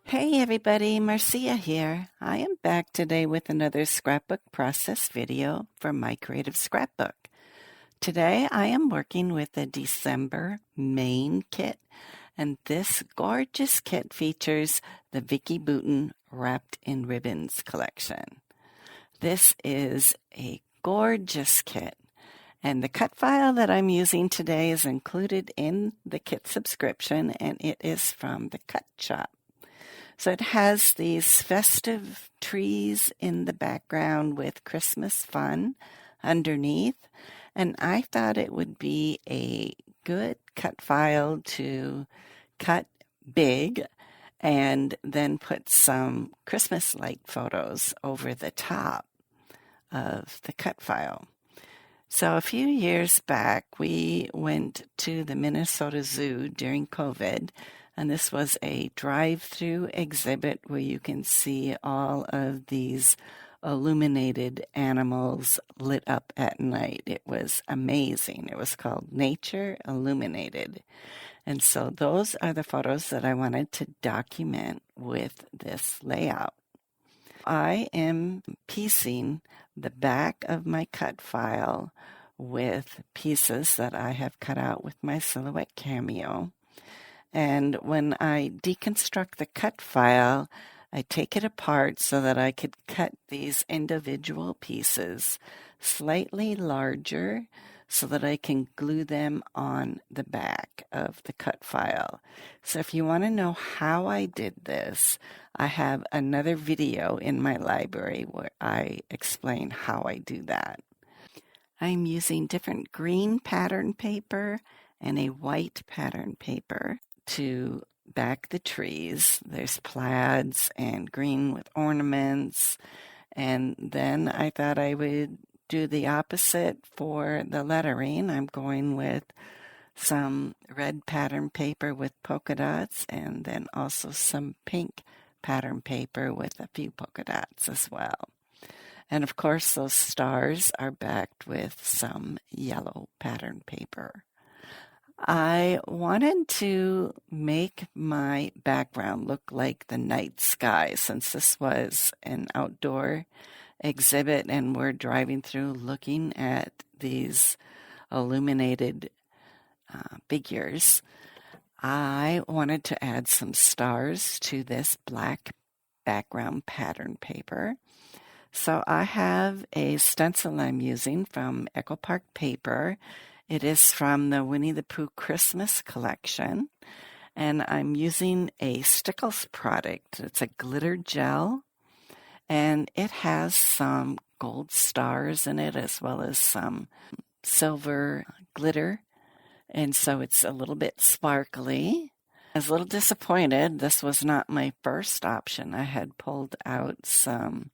Hey everybody, Marcia here. I am back today with another scrapbook process video for My Creative Scrapbook. Today I am working with the December main kit, and this gorgeous kit features the Vicki Boutin Wrapped in Ribbons collection. This is a gorgeous kit, and the cut file that I'm using today is included in the kit subscription, and it is from the Cut Shop. So it has these festive trees in the background with Christmas fun underneath. And I thought it would be a good cut file to cut big and then put some Christmas light photos over the top of the cut file. So a few years back, we went to the Minnesota Zoo during COVID, and this was a drive-through exhibit where you can see all of these illuminated animals lit up at night. It was amazing. It was called Nature Illuminated. And so those are the photos that I wanted to document with this layout. I am piecing the back of my cut file with pieces that I have cut out with my Silhouette Cameo. And when I deconstruct the cut file, I take it apart so that I could cut these individual pieces slightly larger so that I can glue them on the back of the cut file. So if you want to know how I did this, I have another video in my library where I explain how I do that. I'm using different green pattern paper and a white pattern paper to back the trees. There's plaids and green with ornaments. And then I thought I would do the opposite for the lettering. I'm going with some red pattern paper with polka dots and then also some pink pattern paper with a few polka dots as well. And of course, those stars are backed with some yellow pattern paper. I wanted to make my background look like the night sky since this was an outdoor exhibit and we're driving through looking at these illuminated figures. I wanted to add some stars to this black background pattern paper. So I have a stencil I'm using from Echo Park Paper. It is from the Winnie the Pooh Christmas collection. And I'm using a Stickles product. It's a glitter gel. And it has some gold stars in it as well as some silver glitter. And so it's a little bit sparkly. I was a little disappointed. This was not my first option. I had pulled out some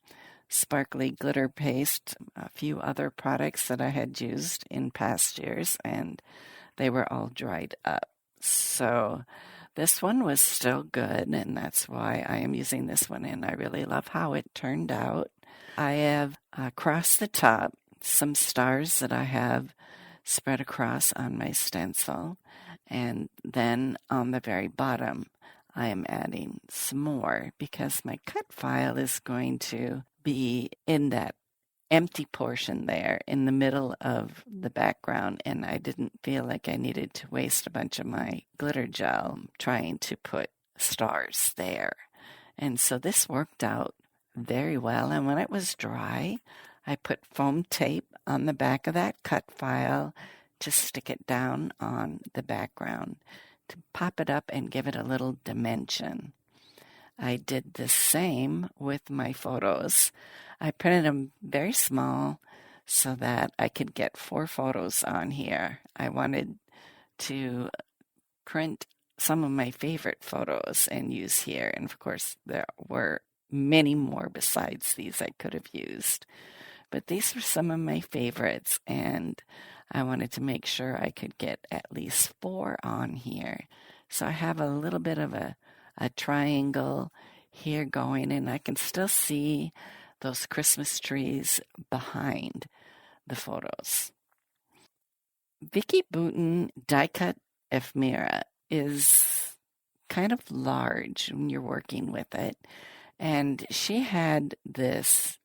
sparkly glitter paste, a few other products that I had used in past years, and they were all dried up. So this one was still good, and that's why I am using this one, and I really love how it turned out. I have across the top some stars that I have spread across on my stencil, and then on the very bottom I am adding some more because my cut file is going to be in that empty portion there in the middle of the background, and I didn't feel like I needed to waste a bunch of my glitter gel trying to put stars there. And so this worked out very well, and when it was dry, I put foam tape on the back of that cut file to stick it down on the background to pop it up and give it a little dimension. I did the same with my photos. I printed them very small so that I could get 4 photos on here. I wanted to print some of my favorite photos and use here. And of course, there were many more besides these I could have used. But these were some of my favorites, and I wanted to make sure I could get at least 4 on here. So I have a little bit of a triangle here going, and I can still see those Christmas trees behind the photos. Vicki Boutin die cut ephemera is kind of large when you're working with it. And she had this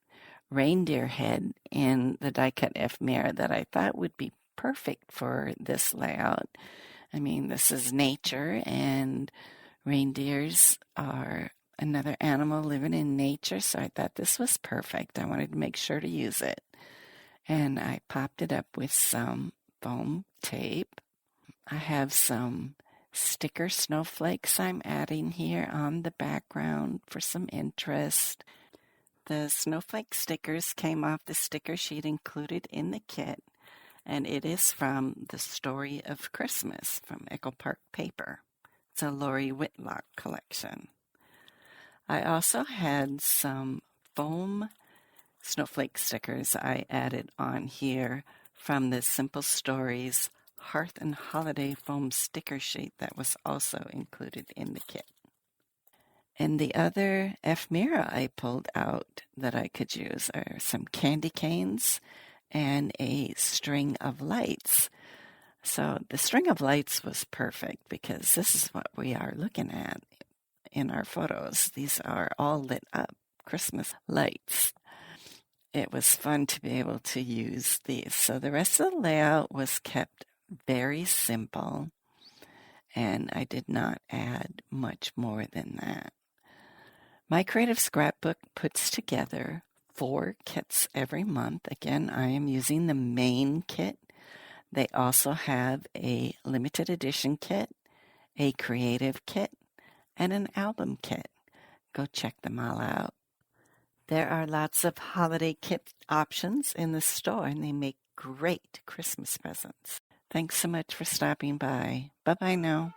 reindeer head in the die cut ephemera that I thought would be perfect for this layout. I mean, this is nature, and reindeers are another animal living in nature, so I thought this was perfect. I wanted to make sure to use it. And I popped it up with some foam tape. I have some sticker snowflakes I'm adding here on the background for some interest. The snowflake stickers came off the sticker sheet included in the kit, and it is from The Story of Christmas from Echo Park Paper. It's a Lori Whitlock collection. I also had some foam snowflake stickers I added on here from the Simple Stories Hearth and Holiday foam sticker sheet that was also included in the kit. And the other ephemera I pulled out that I could use are some candy canes and a string of lights. So the string of lights was perfect because this is what we are looking at in our photos. These are all lit up Christmas lights. It was fun to be able to use these. So the rest of the layout was kept very simple, and I did not add much more than that. My Creative Scrapbook puts together 4 kits every month. Again, I am using the main kit. They also have a limited edition kit, a creative kit, and an album kit. Go check them all out. There are lots of holiday kit options in the store, and they make great Christmas presents. Thanks so much for stopping by. Bye-bye now.